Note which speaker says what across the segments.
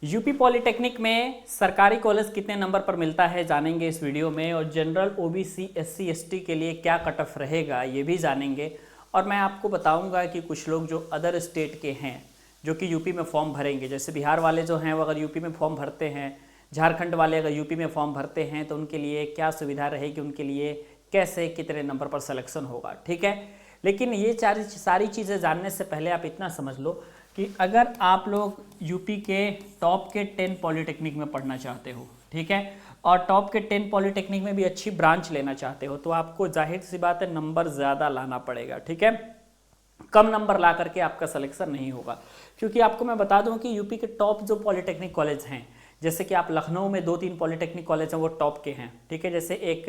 Speaker 1: UP polytechnic में सरकारी college कितने नंबर पर मिलता है जानेंगे इस वीडियो में, और जनरल ओबीसी एससी एसटी के लिए क्या कट ऑफ रहेगा ये भी जानेंगे। और मैं आपको बताऊंगा कि कुछ लोग जो अदर स्टेट के हैं जो कि यूपी में फॉर्म भरेंगे, जैसे बिहार वाले जो हैं वो अगर यूपी में फॉर्म भरते हैं, झारखंड वाले अगर यूपी में फॉर्म भरते हैं तो उनके लिए क्या सुविधा रहेगी, उनके लिए कैसे कितने नंबर पर सिलेक्शन होगा। ठीक है, लेकिन ये सारी चीज़ें जानने से पहले आप इतना समझ लो कि अगर आप लोग यूपी के टॉप के 10 पॉलिटेक्निक में पढ़ना चाहते हो, ठीक है, और टॉप के 10 पॉलिटेक्निक में भी अच्छी ब्रांच लेना चाहते हो, तो आपको जाहिर सी बात है नंबर ज़्यादा लाना पड़ेगा। ठीक है, कम नंबर ला करके आपका सिलेक्शन नहीं होगा, क्योंकि आपको मैं बता दूं कि यूपी के टॉप जो पॉलिटेक्निक कॉलेज हैं, जैसे कि आप लखनऊ में 2-3 पॉलिटेक्निक कॉलेज हैं वो टॉप के हैं। ठीक है, जैसे एक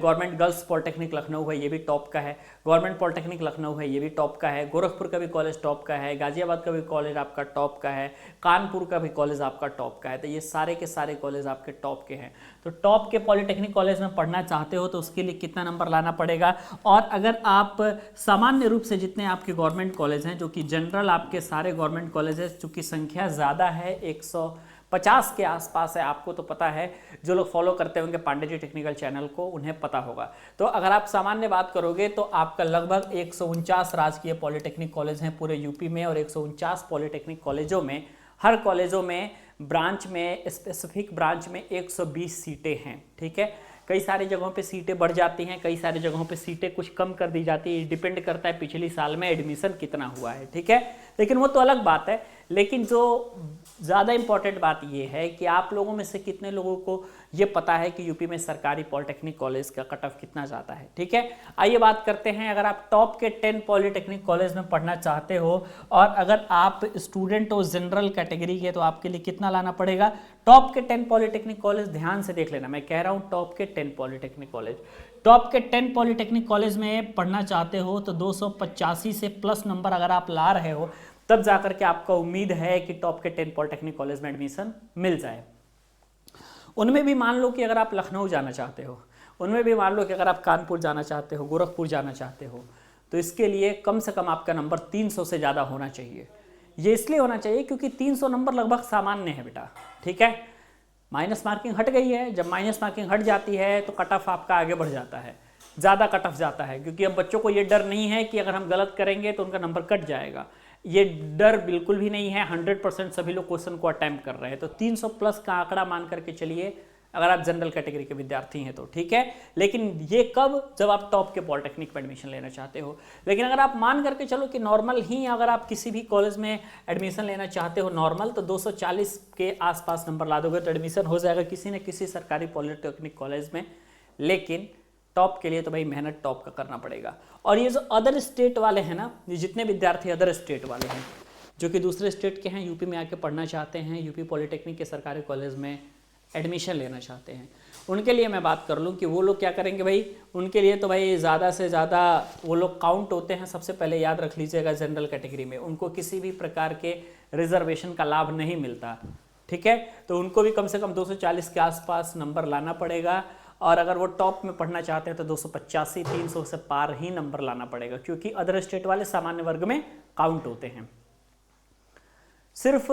Speaker 1: गवर्नमेंट गर्ल्स पॉलिटेक्निक लखनऊ है, ये भी टॉप का है। गवर्नमेंट पॉलिटेक्निक लखनऊ है, ये भी टॉप का है। गोरखपुर का भी कॉलेज टॉप का है। गाजियाबाद का भी कॉलेज आपका टॉप का है। कानपुर का भी कॉलेज आपका टॉप का है। तो ये सारे के सारे कॉलेज आपके टॉप के हैं। तो टॉप के पॉलिटेक्निक कॉलेज में पढ़ना चाहते हो तो उसके लिए कितना नंबर लाना पड़ेगा। और अगर आप सामान्य रूप से जितने आपके गवर्नमेंट कॉलेज हैं, जो कि जनरल आपके सारे गवर्नमेंट कॉलेज है, चूँकि संख्या ज़्यादा है, 150 के आसपास है, आपको तो पता है, जो लोग फॉलो करते होंगे पांडे जी टेक्निकल चैनल को उन्हें पता होगा। तो अगर आप सामान्य बात करोगे तो आपका लगभग 149 राजकीय पॉलिटेक्निक कॉलेज हैं पूरे यूपी में, और 149 पॉलिटेक्निक कॉलेजों में हर कॉलेजों में ब्रांच में स्पेसिफिक ब्रांच में 120 सीटें हैं। ठीक है, कई सारी जगहों पे सीटें बढ़ जाती हैं, कई सारी जगहों पे सीटें कुछ कम कर दी जाती है, डिपेंड करता है पिछली साल में एडमिशन कितना हुआ है। ठीक है, लेकिन वो तो अलग बात है। लेकिन जो ज़्यादा इम्पॉर्टेंट बात ये है कि आप लोगों में से कितने लोगों को ये पता है कि यूपी में सरकारी पॉलिटेक्निक कॉलेज का कट ऑफ कितना जाता है। ठीक है, आइए बात करते हैं। अगर आप टॉप के 10 पॉलिटेक्निक कॉलेज में पढ़ना चाहते हो और अगर आप स्टूडेंट हो जनरल कैटेगरी के, तो आपके लिए कितना लाना पड़ेगा। टॉप के 10 पॉलिटेक्निक कॉलेज ध्यान से देख लेना, मैं कह रहा हूँ टॉप के 10 पॉलिटेक्निक कॉलेज। टॉप के 10 पॉलिटेक्निक कॉलेज में पढ़ना चाहते हो तो 285 से प्लस नंबर अगर आप ला रहे हो, तब जाकर के आपका उम्मीद है कि टॉप के 10 पॉलिटेक्निक कॉलेज में एडमिशन मिल जाए। उनमें भी मान लो कि अगर आप लखनऊ जाना चाहते हो, उनमें भी मान लो कि अगर आप कानपुर जाना चाहते हो, गोरखपुर जाना चाहते हो, तो इसके लिए कम से कम आपका नंबर 300 से ज़्यादा होना चाहिए। ये इसलिए होना चाहिए क्योंकि 300 नंबर लगभग सामान्य है बेटा। ठीक है, माइनस मार्किंग हट गई है, जब माइनस मार्किंग हट जाती है तो कट ऑफ आपका आगे बढ़ जाता है, ज़्यादा कट ऑफ जाता है, क्योंकि अब बच्चों को ये डर नहीं है कि अगर हम गलत करेंगे तो उनका नंबर कट जाएगा। ये डर बिल्कुल भी नहीं है, 100% सभी लोग क्वेश्चन को अटेम्प्ट कर रहे हैं। तो 300 प्लस का आंकड़ा मान करके चलिए अगर आप जनरल कैटेगरी के विद्यार्थी हैं तो। ठीक है, लेकिन ये कब, जब आप टॉप के पॉलिटेक्निक में एडमिशन लेना चाहते हो। लेकिन अगर आप मान करके चलो कि नॉर्मल ही अगर आप किसी भी कॉलेज में एडमिशन लेना चाहते हो नॉर्मल, तो 240 के आसपास नंबर ला दोगे तो एडमिशन हो जाएगा किसी न किसी सरकारी पॉलिटेक्निक कॉलेज में। लेकिन टॉप के लिए तो भाई मेहनत टॉप का करना पड़ेगा। और ये जो अदर स्टेट वाले हैं ना, ये जितने विद्यार्थी अदर स्टेट वाले हैं जो कि दूसरे स्टेट के हैं, यूपी में आके पढ़ना चाहते हैं, यूपी पॉलिटेक्निक के सरकारी कॉलेज में एडमिशन लेना चाहते हैं, उनके लिए मैं बात कर लूँ कि वो लोग क्या करेंगे भाई। उनके लिए तो भाई ज़्यादा से ज़्यादा वो लोग काउंट होते हैं, सबसे पहले याद रख लीजिएगा, जनरल कैटेगरी में उनको किसी भी प्रकार के रिजर्वेशन का लाभ नहीं मिलता। ठीक है, तो उनको भी कम से कम 240 के आसपास नंबर लाना पड़ेगा। और अगर वो टॉप में पढ़ना चाहते हैं तो 285 300 से पार ही नंबर लाना पड़ेगा, क्योंकि अदर स्टेट वाले सामान्य वर्ग में काउंट होते हैं। सिर्फ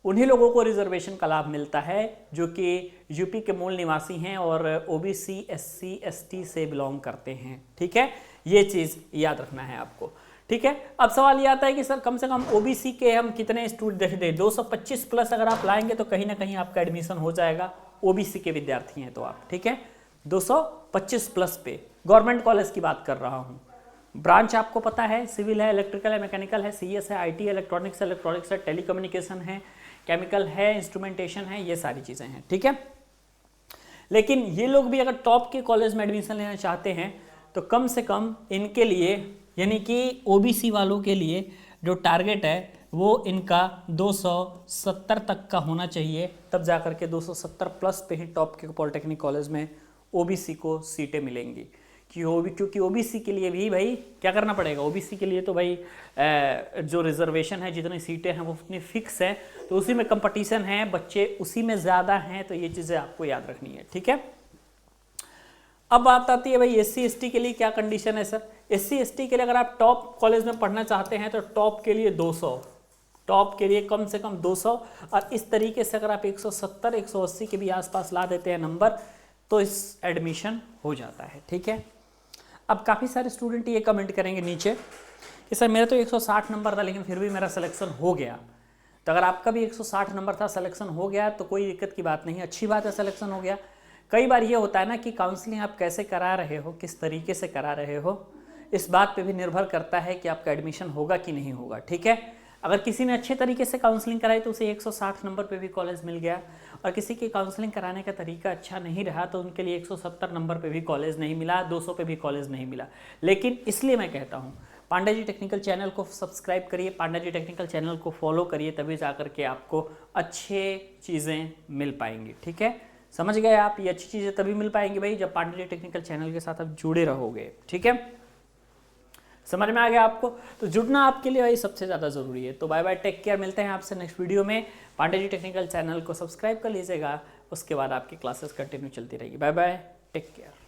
Speaker 1: उन्हीं लोगों को रिजर्वेशन का लाभ मिलता है जो कि यूपी के मूल निवासी हैं और ओबीसी एससी एसटी से बिलोंग करते हैं। ठीक है, ये चीज़ याद रखना है आपको। ठीक है, अब सवाल ये आता है कि सर कम से कम ओबीसी के हम कितने स्टूडेंट दें। 225 प्लस अगर आप लाएंगे तो कहीं ना कहीं आपका एडमिशन हो जाएगा, ओबीसी के विद्यार्थी हैं तो आप। ठीक है, 225 प्लस पे गवर्नमेंट कॉलेज की बात कर रहा हूँ। ब्रांच आपको पता है, सिविल है, इलेक्ट्रिकल है, मैकेनिकल है, सीएस है, आईटी है, इलेक्ट्रॉनिक्स है, टेलीकम्युनिकेशन है, केमिकल है, इंस्ट्रूमेंटेशन है, ये सारी चीज़ें हैं। ठीक है, लेकिन ये लोग भी अगर टॉप के कॉलेज में एडमिशन लेना चाहते हैं तो कम से कम इनके लिए, यानी कि ओबीसी वालों के लिए जो टारगेट है वो इनका 270 तक का होना चाहिए, तब जाकर के 270 प्लस पे ही टॉप के पॉलिटेक्निक कॉलेज में ओबीसी को सीटें मिलेंगी। क्योंकि ओबीसी के लिए भी भाई क्या करना पड़ेगा, ओबीसी के लिए तो भाई जो रिजर्वेशन है, जितनी सीटें हैं वो उतनी फिक्स है, तो उसी में कंपटीशन है, बच्चे उसी में ज़्यादा हैं, तो ये चीज़ें आपको याद रखनी है। ठीक है, अब बात आती है भाई एससी एसटी के लिए क्या कंडीशन है सर। एससी एसटी के लिए अगर आप टॉप कॉलेज में पढ़ना चाहते हैं तो टॉप के लिए 200, टॉप के लिए कम से कम 200, और इस तरीके से अगर आप 170 180 के भी आसपास ला देते हैं नंबर तो इस एडमिशन हो जाता है। ठीक है, अब काफ़ी सारे स्टूडेंट ये कमेंट करेंगे नीचे कि सर मेरा तो 160 नंबर था लेकिन फिर भी मेरा सिलेक्शन हो गया। तो अगर आपका भी 160 नंबर था, सिलेक्शन हो गया तो कोई दिक्कत की बात नहीं, अच्छी बात है, सिलेक्शन हो गया। कई बार ये होता है ना कि काउंसलिंग आप कैसे करा रहे हो, किस तरीके से करा रहे हो, इस बात पे भी निर्भर करता है कि आपका एडमिशन होगा कि नहीं होगा। ठीक है, अगर किसी ने अच्छे तरीके से काउंसलिंग कराई तो उसे 160 नंबर पे भी कॉलेज मिल गया, और किसी की काउंसलिंग कराने का तरीका अच्छा नहीं रहा तो उनके लिए 170 नंबर पे भी कॉलेज नहीं मिला, 200 पे भी कॉलेज नहीं मिला। लेकिन इसलिए मैं कहता हूँ पांडे जी टेक्निकल चैनल को सब्सक्राइब करिए, पांडे जी टेक्निकल चैनल को फॉलो करिए, तभी जाकर के आपको अच्छे चीज़ें मिल पाएंगी। ठीक है, समझ गए आप, ये अच्छी चीज़ें तभी मिल पाएंगी भाई जब पांडे जी टेक्निकल चैनल के साथ आप जुड़े रहोगे। ठीक है, समझ में आ गया आपको, तो जुड़ना आपके लिए भाई सबसे ज़्यादा ज़रूरी है। तो बाय बाय, टेक केयर, मिलते हैं आपसे नेक्स्ट वीडियो में। पांडे जी टेक्निकल चैनल को सब्सक्राइब कर लीजिएगा, उसके बाद आपकी क्लासेस कंटिन्यू चलती रहेगी। Bye bye, take care.